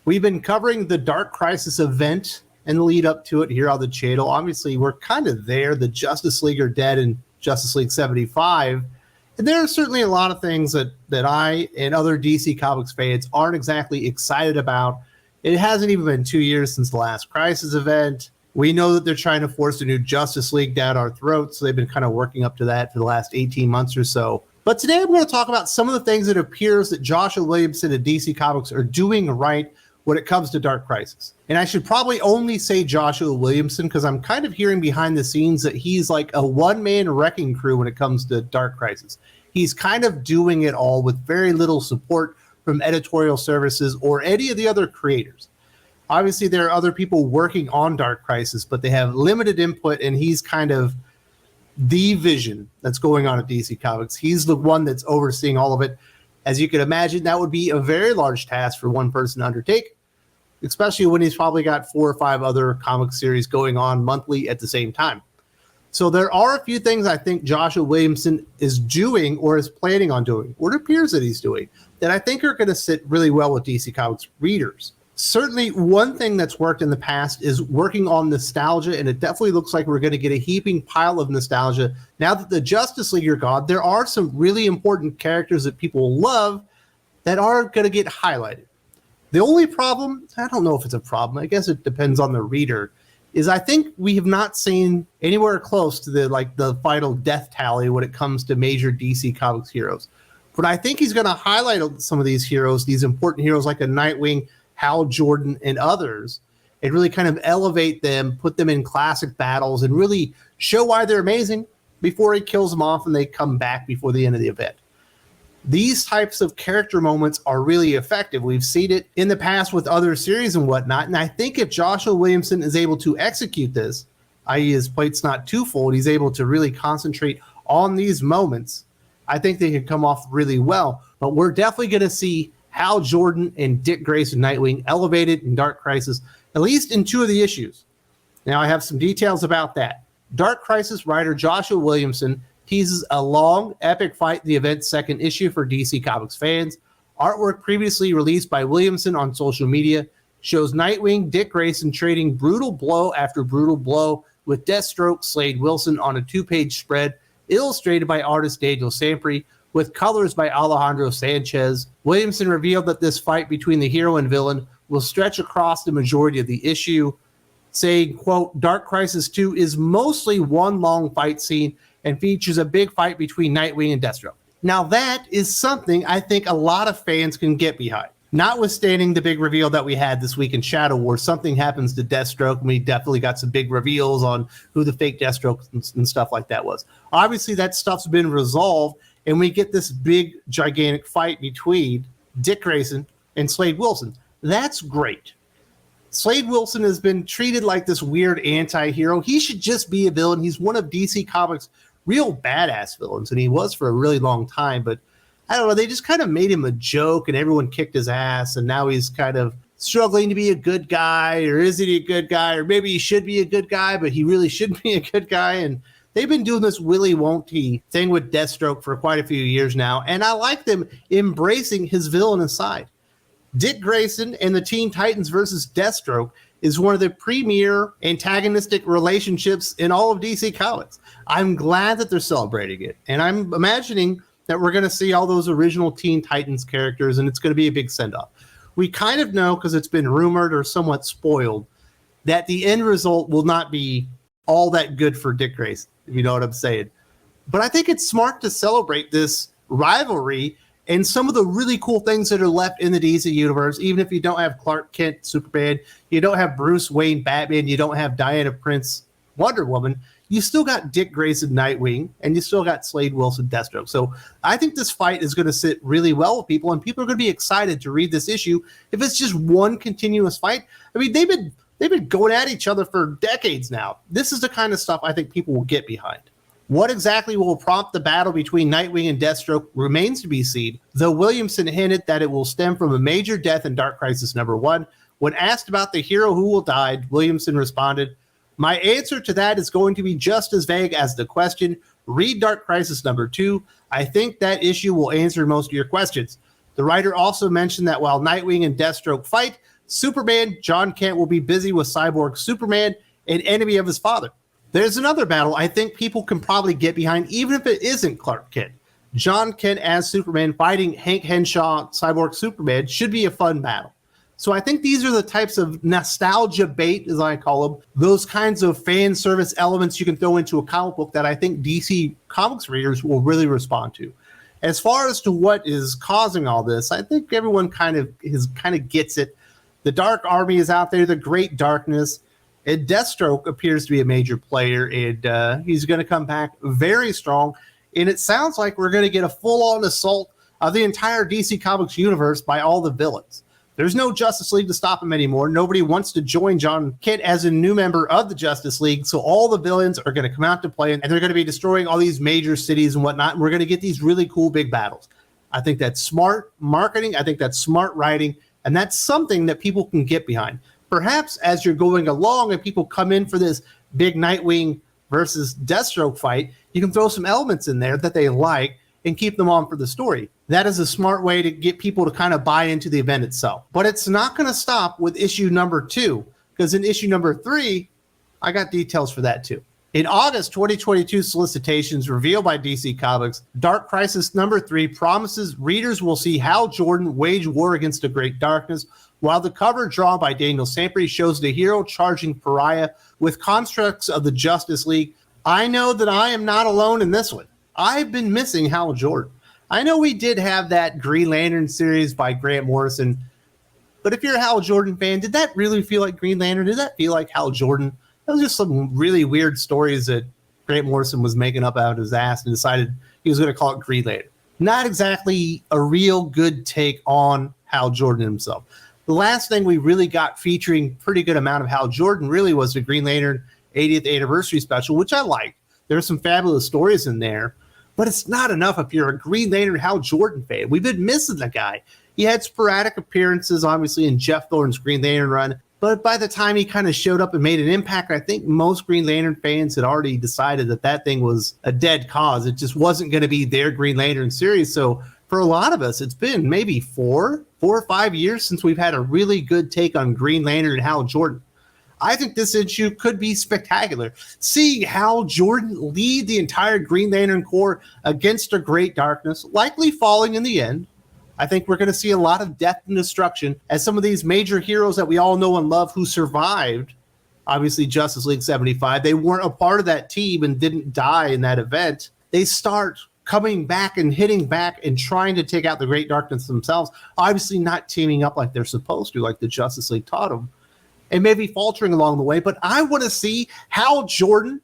We've been covering the Dark Crisis event and the lead up to it here on the channel. Obviously, we're kind of there. The Justice League are dead in Justice League 75. And there are certainly a lot of things that I and other DC Comics fans aren't exactly excited about. It hasn't even been 2 years since the last Crisis event. We know that they're trying to force a new Justice League down our throats, so they've been kind of working up to that for the last 18 months or so. But today I'm going to talk about some of the things that it appears that Joshua Williamson and DC Comics are doing right when it comes to Dark Crisis. And I should probably only say Joshua Williamson because I'm kind of hearing behind the scenes that he's like a one-man wrecking crew when it comes to Dark Crisis. He's kind of doing it all with very little support from editorial services or any of the other creators. Obviously, there are other people working on Dark Crisis, but they have limited input, and he's kind of the vision that's going on at DC Comics. He's the one that's overseeing all of it. As you can imagine, that would be a very large task for one person to undertake, especially when he's probably got 4 or 5 other comic series going on monthly at the same time. So there are a few things I think Joshua Williamson is doing or is planning on doing, or it appears that he's doing, that I think are going to sit really well with DC Comics readers. Certainly one thing that's worked in the past is working on nostalgia, and it definitely looks like we're going to get a heaping pile of nostalgia. Now that the Justice League are gone, there are some really important characters that people love that are going to get highlighted. The only problem, I don't know if it's a problem, I guess it depends on the reader, is I think we have not seen anywhere close to the final death tally when it comes to major DC Comics heroes. But I think he's going to highlight some of these heroes, these important heroes like a Nightwing, Hal Jordan, and others, and really kind of elevate them, put them in classic battles, and really show why they're amazing before he kills them off and they come back before the end of the event. These types of character moments are really effective. We've seen it in the past with other series and whatnot, and I think if Joshua Williamson is able to execute this, i.e. his plate's not too full, he's able to really concentrate on these moments, I think they could come off really well. But we're definitely going to see Hal Jordan and Dick Grayson Nightwing elevated in Dark Crisis, at least in 2 of the issues. Now I have some details about that. Dark Crisis writer Joshua Williamson teases a long, epic fight in the event's 2nd issue for DC Comics fans. Artwork previously released by Williamson on social media shows Nightwing, Dick Grayson trading brutal blow after brutal blow with Deathstroke, Slade Wilson on a 2-page spread illustrated by artist Daniel Sampry, with colors by Alejandro Sanchez. Williamson revealed that this fight between the hero and villain will stretch across the majority of the issue, saying, quote, Dark Crisis 2 is mostly one long fight scene and features a big fight between Nightwing and Deathstroke. Now that is something I think a lot of fans can get behind. Notwithstanding the big reveal that we had this week in Shadow War, something happens to Deathstroke, and we definitely got some big reveals on who the fake Deathstroke and stuff like that was. Obviously, that stuff's been resolved, and we get this big, gigantic fight between Dick Grayson and Slade Wilson. That's great. Slade Wilson has been treated like this weird anti-hero. He should just be a villain. He's one of DC Comics' real badass villains, and he was for a really long time. But I don't know, they just kind of made him a joke, and everyone kicked his ass, and now he's kind of struggling to be a good guy, or isn't he a good guy? Or maybe he should be a good guy, but he really shouldn't be a good guy. And they've been doing this willy won't he thing with Deathstroke for quite a few years now, and I like them embracing his villainous side. Dick Grayson and the Teen Titans versus Deathstroke is one of the premier antagonistic relationships in all of DC Comics. I'm glad that they're celebrating it, and I'm imagining that we're going to see all those original Teen Titans characters, and it's going to be a big send-off. We kind of know, because it's been rumored or somewhat spoiled, that the end result will not be all that good for Dick Grayson, if you know what I'm saying. But I think it's smart to celebrate this rivalry and some of the really cool things that are left in the DC universe. Even if you don't have Clark Kent, Superman, you don't have Bruce Wayne, Batman, you don't have Diana Prince, Wonder Woman, you still got Dick Grayson, Nightwing, and you still got Slade Wilson, Deathstroke. So I think this fight is going to sit really well with people, and people are going to be excited to read this issue if it's just one continuous fight. I mean, they've been going at each other for decades now. This is the kind of stuff I think people will get behind. What exactly will prompt the battle between Nightwing and Deathstroke remains to be seen, though Williamson hinted that it will stem from a major death in Dark Crisis #1. When asked about the hero who will die, Williamson responded, "My answer to that is going to be just as vague as the question. Read Dark Crisis #2. I think that issue will answer most of your questions." The writer also mentioned that while Nightwing and Deathstroke fight, Superman, John Kent will be busy with Cyborg Superman, an enemy of his father. There's another battle I think people can probably get behind, even if it isn't Clark Kent. John Kent as Superman fighting Hank Henshaw, Cyborg Superman, should be a fun battle. So I think these are the types of nostalgia bait, as I call them, those kinds of fan service elements you can throw into a comic book that I think DC Comics readers will really respond to. As far as to what is causing all this, I think everyone kind of gets it. The Dark Army is out there, the Great Darkness, and Deathstroke appears to be a major player, and he's going to come back very strong. And it sounds like we're going to get a full-on assault of the entire DC Comics universe by all the villains. There's no Justice League to stop him anymore. Nobody wants to join John Kent as a new member of the Justice League, so all the villains are going to come out to play, and they're going to be destroying all these major cities and whatnot, and we're going to get these really cool big battles. I think that's smart marketing. I think that's smart writing, and that's something that people can get behind. Perhaps as you're going along and people come in for this big Nightwing versus Deathstroke fight, you can throw some elements in there that they like and keep them on for the story. That is a smart way to get people to kind of buy into the event itself. But it's not going to stop with issue number 2, because in issue number 3, I got details for that too. In August 2022 solicitations revealed by DC Comics, Dark Crisis number 3 promises readers will see Hal Jordan wage war against the Great Darkness, while the cover drawn by Daniel Sampry shows the hero charging Pariah with constructs of the Justice League. I know that I am not alone in this one. I've been missing Hal Jordan. I know we did have that Green Lantern series by Grant Morrison, but if you're a Hal Jordan fan, did that really feel like Green Lantern? Did that feel like Hal Jordan? That was just some really weird stories that Grant Morrison was making up out of his ass and decided he was going to call it Green Lantern. Not exactly a real good take on Hal Jordan himself. The last thing we really got featuring pretty good amount of Hal Jordan really was the Green Lantern 80th anniversary special, which I liked. There are some fabulous stories in there, but it's not enough if you're a Green Lantern Hal Jordan fan. We've been missing the guy. He had sporadic appearances, obviously, in Jeff Thorne's Green Lantern run, but by the time he kind of showed up and made an impact, I think most Green Lantern fans had already decided that that thing was a dead cause. It just wasn't going to be their Green Lantern series. So for a lot of us, it's been maybe 4 or 5 years since we've had a really good take on Green Lantern and Hal Jordan. I think this issue could be spectacular. Seeing Hal Jordan lead the entire Green Lantern Corps against the Great Darkness, likely falling in the end. I think we're going to see a lot of death and destruction as some of these major heroes that we all know and love who survived, obviously Justice League 75, they weren't a part of that team and didn't die in that event. They start coming back and hitting back and trying to take out the Great Darkness themselves, obviously not teaming up like they're supposed to, like the Justice League taught them, and maybe faltering along the way. But I want to see Hal Jordan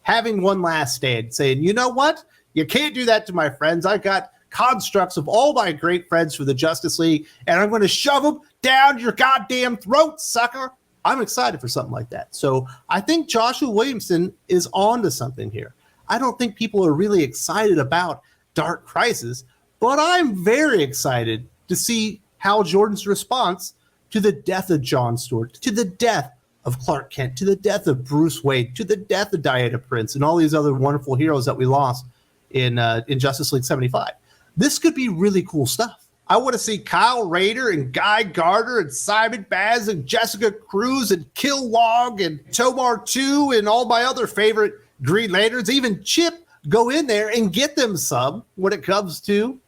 having one last stand, saying, you know what? You can't do that to my friends. I got constructs of all my great friends for the Justice League, and I'm going to shove them down your goddamn throat, sucker. I'm excited for something like that. So I think Joshua Williamson is on to something here. I don't think people are really excited about Dark Crisis, but I'm very excited to see Hal Jordan's response to the death of John Stewart, to the death of Clark Kent, to the death of Bruce Wayne, to the death of Diana Prince, and all these other wonderful heroes that we lost in Justice League 75. This could be really cool stuff. I want to see Kyle Rayner and Guy Gardner and Simon Baz and Jessica Cruz and Kilowog and Tomar 2 and all my other favorite Green Lanterns, even Chip, go in there and get them some when it comes to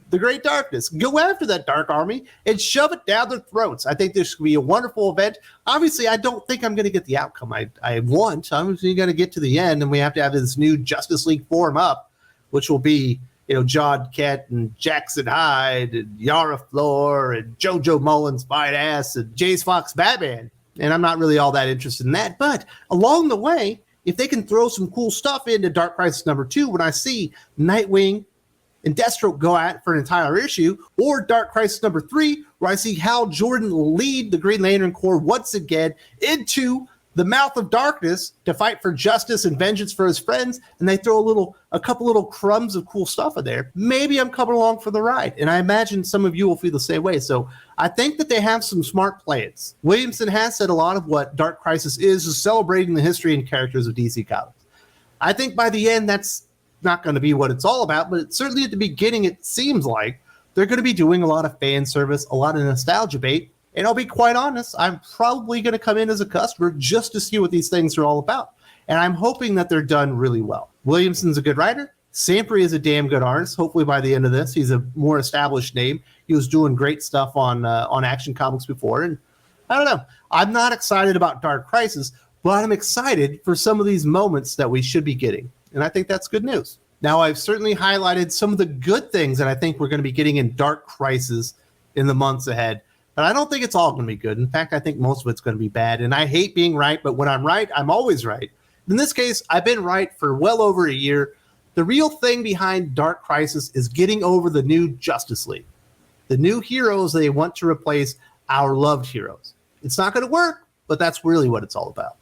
the Great Darkness. Go after that Dark Army and shove it down their throats. I think this could be a wonderful event. Obviously, I don't think I'm going to get the outcome I want. I'm going to get to the end, and we have to have this new Justice League form up, which will be, John Kent and Jackson Hyde and Yara Flor and JoJo Mullins' fine ass and Jace Fox Batman. And I'm not really all that interested in that. But along the way, if they can throw some cool stuff into Dark Crisis number 2, when I see Nightwing and Deathstroke go at it for an entire issue, or Dark Crisis number 3, where I see Hal Jordan lead the Green Lantern Corps once again into the mouth of darkness to fight for justice and vengeance for his friends, and they throw a couple little crumbs of cool stuff in there. Maybe I'm coming along for the ride, and I imagine some of you will feel the same way. So I think that they have some smart plans. Williamson has said a lot of what Dark Crisis is celebrating the history and characters of DC Comics. I think by the end, that's not going to be what it's all about, but certainly at the beginning, it seems like they're going to be doing a lot of fan service, a lot of nostalgia bait, And I'll be quite honest, I'm probably going to come in as a customer just to see what these things are all about. And I'm hoping that they're done really well. Williamson's a good writer. Sampry is a damn good artist. Hopefully by the end of this, he's a more established name. He was doing great stuff on Action Comics before. And I don't know. I'm not excited about Dark Crisis, but I'm excited for some of these moments that we should be getting. And I think that's good news. Now, I've certainly highlighted some of the good things that I think we're going to be getting in Dark Crisis in the months ahead. But I don't think it's all going to be good. In fact, I think most of it's going to be bad. And I hate being right, but when I'm right, I'm always right. In this case, I've been right for well over a year. The real thing behind Dark Crisis is getting over the new Justice League. The new heroes they want to replace our loved heroes. It's not going to work, but that's really what it's all about.